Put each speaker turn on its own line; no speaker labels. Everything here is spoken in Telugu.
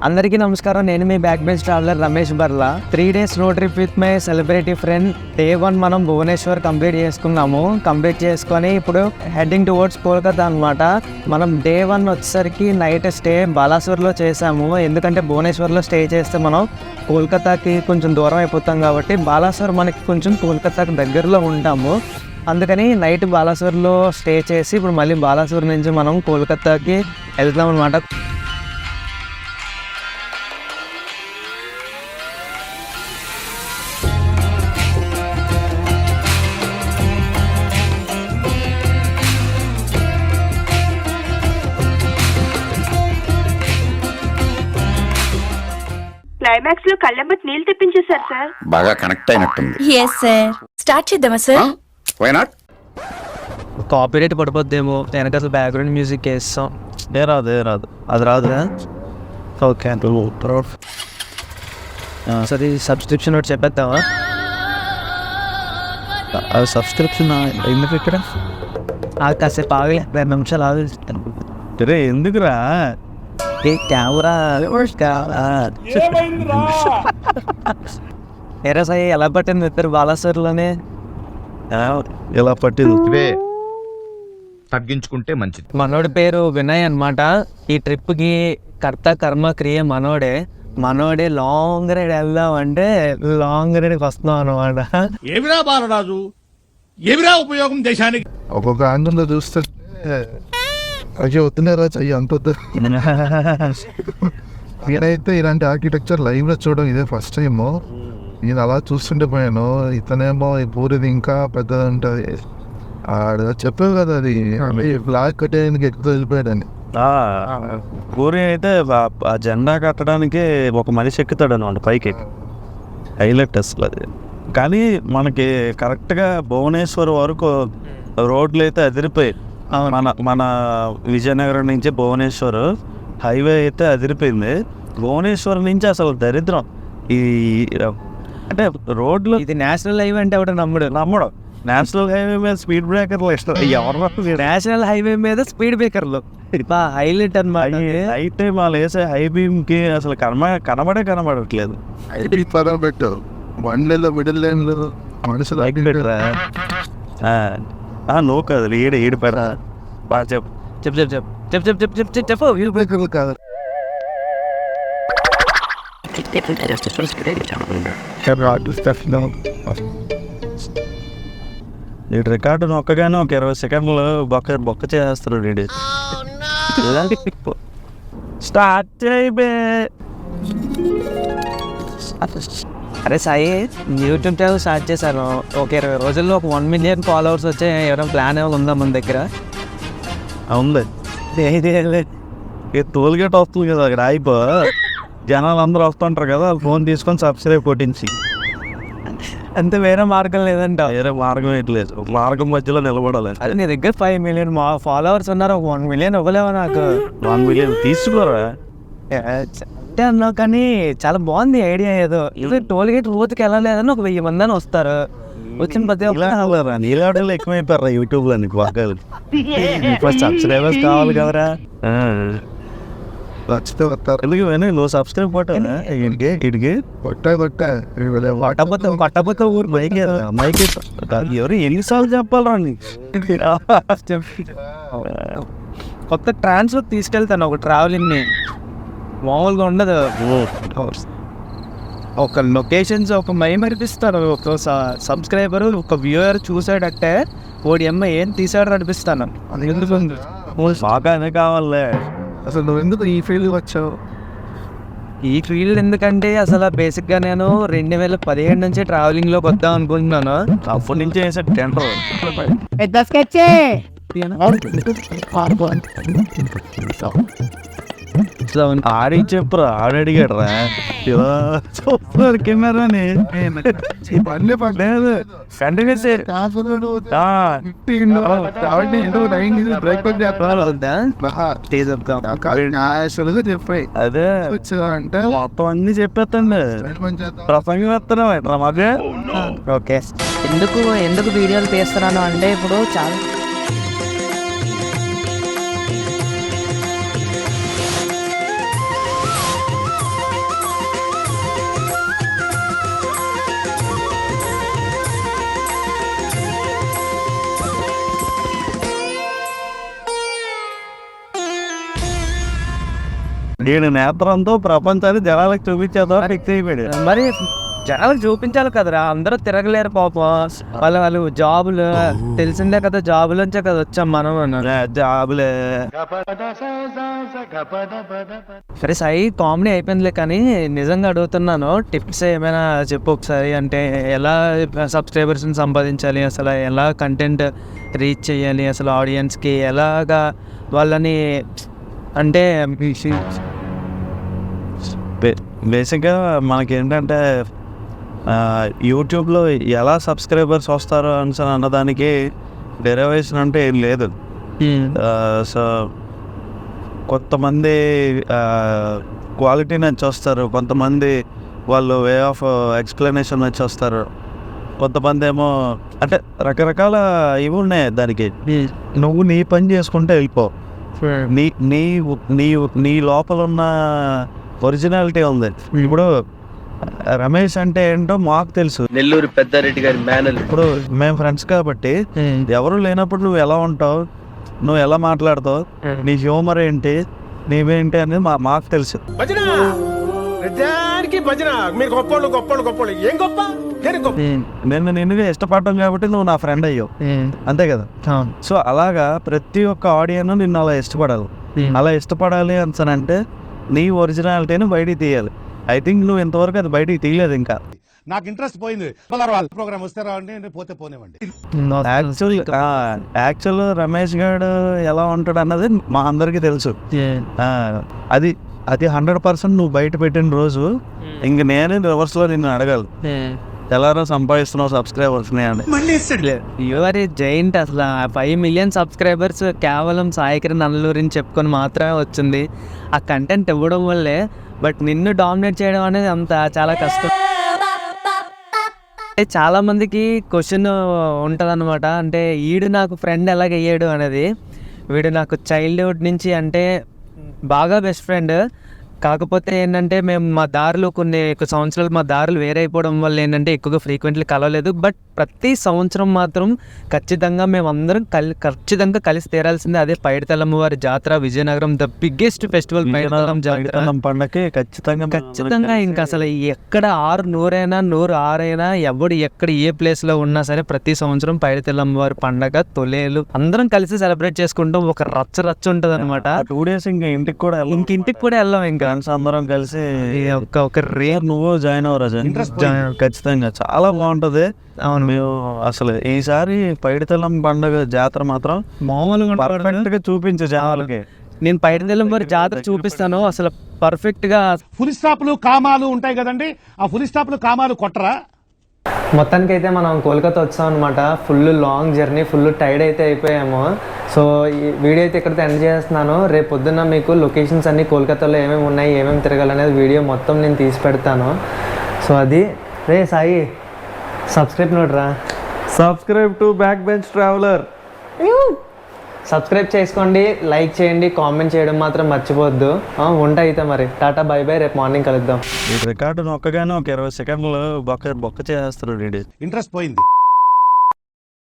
అందరికీ నమస్కారం. నేను మీ back bench traveller Ramesh Barla. 3 days road trip with my celebrity friend. Day 1 మనం భువనేశ్వర్ కంప్లీట్ చేసుకున్నాము. కంప్లీట్ చేసుకొని ఇప్పుడు హెడ్డింగ్ టువర్డ్స్ కోల్కతా అనమాట. మనం Day 1 వచ్చేసరికి నైట్ స్టే బాలాసూర్లో చేసాము. ఎందుకంటే భువనేశ్వర్లో స్టే చేస్తే మనం కోల్కతాకి కొంచెం దూరం అయిపోతాం కాబట్టి బాలాసూర్ మనకి కొంచెం కోల్కతాకి దగ్గరలో ఉంటాము. అందుకని నైట్ బాలాసూర్లో స్టే చేసి ఇప్పుడు మళ్ళీ బాలాసూర్ నుంచి మనం కోల్కతాకి వెళ్తాం అనమాట.
క్లైమాక్స్ లో కళ్ళెంబట్ నీళ్ళు తెప్పించేశారు సార్.
బాగా కనెక్ట్ అయినట్టుంది.
Yes sir. స్టార్ట్ చేద్దామా సార్?
Why not?
కాపీరైట్ పడిపోద్దేమో, వెనక అసలు బ్యాక్గ్రౌండ్ మ్యూజిక్ వేస్తాం.
రాదు అది రాదు. ఓకే
సరే సబ్స్క్రిప్షన్ ఒకటి చెప్పేద్దామా?
సబ్స్క్రిప్షన్ ఎందుకు ఇక్కడ?
కాసేపు ఆగలే, 2 నిమిషాలు ఆగి.
రే ఎందుకురా?
కెమెరా ఎరా సాయి ఎలా పట్టింది ఇద్దరు బాలాసూర్లోనే?
ఇలా పట్టింది
తగ్గించుకుంటే మంచిది.
మనోడి పేరు వినయ్ అనమాట. ఈ ట్రిప్కి కర్త కర్మ క్రియ మనోడే లాంగ్ రైడ్ వెళ్దాం అంటే లాంగ్ రైడ్కి వస్తున్నాం అనమాట.
ఏమిరా బాలరాజు, ఏమిరా ఉపయోగం దేశానికి?
ఒక్కొక్క ఆంగ్లంలో చూస్తే అయ్యో వద్దులేరా చెయ్యి అంత వద్దు. నేనైతే ఇలాంటి ఆర్కిటెక్చర్ లైవ్లో చూడడం ఇదే ఫస్ట్ టైము. నేను అలా చూస్తుంటే పోయాను. ఇతనేమో ఈ పూరిది ఇంకా పెద్దది ఉంటుంది. చెప్పావు కదా అది బ్లాక్ కట్టేందుకు ఎక్కువ వెళ్ళిపోయాడని.
పూరి అయితే ఆ జెండా కట్టడానికి ఒక మనిషి ఎక్కుతాడు అనమాట పైకి. హైలైట్ అసలు అది. కానీ మనకి కరెక్ట్గా భువనేశ్వర్ వరకు రోడ్లు అయితే అదిరిపోయాయి. మన విజయనగరం నుంచి భువనేశ్వర్ హైవే అయితే అదిరిపోయింది. భువనేశ్వర్ నుంచి అసలు దరిద్రం. ఈ అంటే రోడ్లు
ఇది నేషనల్ హైవే అంటే ఒకటి నమ్మడు.
నేషనల్ హైవే మీద స్పీడ్ బ్రేకర్లు ఇష్టం. ఎవరు
నేషనల్ హైవే మీద స్పీడ్ బ్రేకర్లు హైలైట్ అనమాట.
అయితే వాళ్ళు వేసే హై బీమ్కి అసలు కనబడట్లేదు.
పదం పెట్టు వన్లేలో మిడిల్ లైన్లో మనుషులు
పెట్టరా? నువ్వు కాదు ఈడు పెడతా. బాగా
చెప్పు.
కాదు
ఈ రికార్డు నొక్కగానే ఒక 20 సెకండ్లు బొక్క చేస్తాడు వీడు. స్టార్ట్ చేయబే.
అరే సాయి, యూట్యూబ్ ఛానల్ స్టార్ట్ చేశాను. ఒక 20 రోజుల్లో ఒక 1 million ఫాలోవర్స్ వచ్చే ఎవరైనా ప్లాన్ ఏమైనా ఉందా మన దగ్గర?
ఉంది. టోల్గేట్ వస్తుంది కదా అక్కడ అయిపో. జనాలు అందరూ వస్తుంటారు కదా, ఫోన్ తీసుకొని సబ్స్క్రైబ్ కొట్టించి.
అంతే, వేరే మార్గం లేదంట.
వేరే మార్గం ఏంటలేదు, మార్గం మధ్యలో నిలబడాలి.
అదే నీ దగ్గర 5 million ఫాలోవర్స్ ఉన్నారు, ఒక 1 million ఇవ్వలేవా నాకు?
1 million తీసుకోరా
అంటే అన్నావు, కానీ చాలా బాగుంది ఐడియా. ఏదో ఇది టోల్గేట్ రోజుకి వెళ్ళలేదని ఒక 1000 మంది అని వస్తారు. వచ్చిన ప్రతి
నీలాడలు ఎక్కువైపోయారా యూట్యూబ్లో నీకు వాకాలు. సబ్స్క్రైబర్స్ కావాలి కదరా.
నచ్చితే వస్తారు.
ఎందుకు నువ్వు సబ్స్క్రైబ్ కొట్టా ఇడికి
కొట్టపోతే ఊరు
మైక్ ఎవరు ఎన్నిసార్లు చెప్పాలరా నీకు?
కొత్త ట్రాన్స్ఫర్ తీసుకెళ్తాను ఒక ట్రావెలింగ్ని. మామూలుగా ఉండదు. ఒక లొకేషన్స్ ఒక మైమరిపిస్తాను. ఒక సబ్స్క్రైబర్ ఒక వ్యూయర్ చూసాడంటే ఓడి అమ్మ ఏం తీసాడు అనిపిస్తాను. అది ఎందుకు
బాగానే కావాలే.
అసలు నువ్వు ఎందుకు ఈ ఫీల్డ్ వచ్చావు?
ఈ ఫీల్డ్ ఎందుకంటే అసలు బేసిక్గా నేను 2017 నుంచి ట్రావెలింగ్లోకి వద్దాం అనుకుంటున్నాను.
అప్పటి నుంచి వేసే టెండర్ ఆడి చెప్పురా. ఆడడిగాడు రా చూస్తున్నారు కెమెరాని. పడలేదు కంటిన్యూస్
చెప్పాయి.
అదే
అంటే
మొత్తం అన్ని చెప్పేస్తండి. ప్రసంగం వేస్తున్నాం మధ్య.
ఓకే, ఎందుకు వీడియోలు తీస్తున్నాను అంటే ఇప్పుడు చాలా
ఈయన నేత్రంతో ప్రపంచాన్ని జనాలకు చూపించేద్దాం ఫిక్స్ అయిపోయాడు.
మరి జనాలకు చూపించాలి కదరా, అందరూ తిరగలేరు పాపం. వాళ్ళు జాబులు తెలిసిందే కదా, జాబుల నుంచే కదా వచ్చాం మనం అన్నారు.
జాబులే.
సరే సాయి, కామెడీ అయిపోయిందిలే కానీ నిజంగా అడుగుతున్నాను, టిప్స్ ఏమైనా చెప్పు ఒకసారి. అంటే ఎలా సబ్స్క్రైబర్స్ని సంపాదించాలి, అసలు ఎలా కంటెంట్ రీచ్ చేయాలి, అసలు ఆడియన్స్కి ఎలాగా వాళ్ళని అంటే
బేసిక్గా మనకేంటంటే యూట్యూబ్లో ఎలా సబ్స్క్రైబర్స్ వస్తారో అని అన్నదానికి డెరివేషన్ అంటే ఏం లేదు. సో కొంతమంది క్వాలిటీ నచ్చి వస్తారు, కొంతమంది వాళ్ళు వే ఆఫ్ ఎక్స్ప్లెనేషన్ నచ్చి వస్తారు, కొంతమంది ఏమో అంటే రకరకాల ఇవి ఉన్నాయి దానికి. నువ్వు నీ పని చేసుకుంటే వెళ్ళిపో. నీ నీ నీ నీ లోపల ఉన్న ఒరిజినాలిటీ ఉంది. ఇప్పుడు రమేష్ అంటే ఏంటో మాకు తెలుసు,
నెల్లూరు పెద్దారెడ్డి గారి మేనల్.
ఇప్పుడు మేము ఫ్రెండ్స్ కాబట్టి ఎవరు లేనప్పుడు నువ్వు ఎలా ఉంటావు, నువ్వు ఎలా మాట్లాడతావు, నీ హ్యూమర్ ఏంటి, నీవేంటి అనేది మాకు తెలుసు. నేను నిన్నుగా ఇష్టపడటం కాబట్టి నువ్వు నా ఫ్రెండ్ అయ్యావు, అంతే కదా. సో అలాగా ప్రతి ఒక్క ఆడియన్ నిన్ను అలా ఇష్టపడాలి. అలా ఇష్టపడాలి అంటే నీ ఒరిజినాలిటీని బయటికి తీయాలి. ఐ థింక్ నువ్వు ఇంతవరకు అది బయటికి తీయలేదు ఇంకా.
నాకు ఇంట్రెస్ట్ పోయింది. ప్రోగ్రామ్ వస్తే రావండి, పోతే పోనేవండి.
యాక్చువల్ రమేష్ గారు ఎలా ఉంటాడు అన్నది మా అందరికీ తెలుసు. అది అది 100% నువ్వు బయట పెట్టిన రోజు ఇంక నేనే రివర్స్లో నిన్ను అడగాలి, ఎలారో సంపాదిస్తున్నావు సబ్స్క్రైబర్స్ని అని.
Your giant. అసలు 5 million సబ్స్క్రైబర్స్ కేవలం సాయికిరణ్ నల్లూరిని చెప్పుకొని మాత్రమే వచ్చింది. ఆ కంటెంట్ ఇవ్వడం వల్లే. బట్ నిన్ను డామినేట్ చేయడం అనేది అంత చాలా కష్టం. చాలా మందికి క్వశ్చన్ ఉంటుంది అనమాట, అంటే వీడు నాకు ఫ్రెండ్ ఎలాగయ్యాడు అనేది. వీడు నాకు చైల్డ్హుడ్ నుంచి అంటే బాగా బెస్ట్ ఫ్రెండ్. కాకపోతే ఏంటంటే మేము మా దారులు కొన్ని సంవత్సరాలు మా దారులు వేరే అయిపోవడం వల్ల ఏంటంటే ఎక్కువగా ఫ్రీక్వెంట్లీ కలవలేదు. బట్ ప్రతి సంవత్సరం మాత్రం ఖచ్చితంగా మేమందరం ఖచ్చితంగా కలిసి తీరాల్సిందే. అదే పైడితల్లమ్మ వారి జాతర, విజయనగరం ద బిగ్గెస్ట్ ఫెస్టివల్ పైడితల్లం జాతర
పండగకి
ఖచ్చితంగా. ఇంకా అసలు ఎక్కడ 100 106 ఎవడు ఎక్కడ ఏ ప్లేస్లో ఉన్నా సరే ప్రతి సంవత్సరం పైడితల్లమ్మ వారి పండగ తొలేలు అందరం కలిసి సెలబ్రేట్ చేసుకుంటాం. ఒక రచ్చ ఉంటుంది అనమాట.
2 days ఇంకా ఇంటికి కూడా
వెళ్ళాం. ఇంకా
అందరం కలిసి ఒక రేర్ నువ్వు జాయిన్ అవ్వరాజా, ఖచ్చితంగా చాలా బాగుంటది. అవును, మేము అసలు ఈసారి పైడితల్లం పండుగ జాతర మాత్రం
మామూలుగా
పర్ఫెక్ట్ గా చూపించే జనాలకి.
నేను పైడితల్లం వారి జాతర చూపిస్తాను అసలు పర్ఫెక్ట్ గా.
ఫుల్ స్టాప్లు కామాలు ఉంటాయి కదండి, ఆ ఫుల్ స్టాప్లు కామాలు కొట్టరా.
మొత్తానికి అయితే మనం కోల్కతా వచ్చాం అనమాట. Full long journey, full tired అయితే అయిపోయాము. సో ఈ వీడియో అయితే ఇక్కడితో ఎండ్ చేస్తున్నాను. రేపు పొద్దున్న మీకు లొకేషన్స్ అన్నీ కోల్కతాలో ఏమేమి ఉన్నాయి, ఏమేమి తిరగాలనేది వీడియో మొత్తం నేను తీసి పెడతాను. సో అది రే సాయి, సబ్స్క్రైబ్ నోడ్రా,
subscribe to back bench traveller.
Subscribe చేసుకోండి, లైక్ చేయండి, కామెంట్ చేయడం మాత్రం మర్చిపోవద్దు. ఉంటా అయితే మరి, టాటా బై బై, రేపు మార్నింగ్ కలుద్దాం.
ఈ రికార్డు నొక్కగానే ఒక 20 సెకండ్లు బొక్క చేస్తారు.
ఇంట్రెస్ట్ పోయింది.